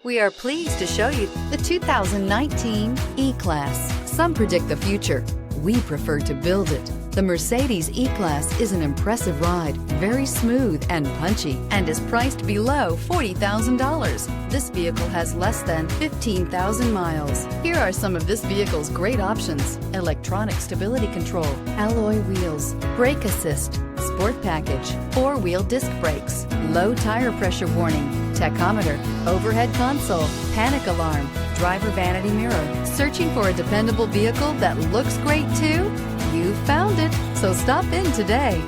We are pleased to show you the 2019 E-Class. Some predict the future. We prefer to build it. The Mercedes E-Class is an impressive ride, very smooth and punchy, and is priced below $40,000. This vehicle has less than 15,000 miles. Here are some of this vehicle's great options: electronic stability control, alloy wheels, brake assist, sport package, four-wheel disc brakes, low tire pressure warning, tachometer, overhead console, panic alarm, driver vanity mirror. Searching for a dependable vehicle that looks great too? You found it, so stop in today.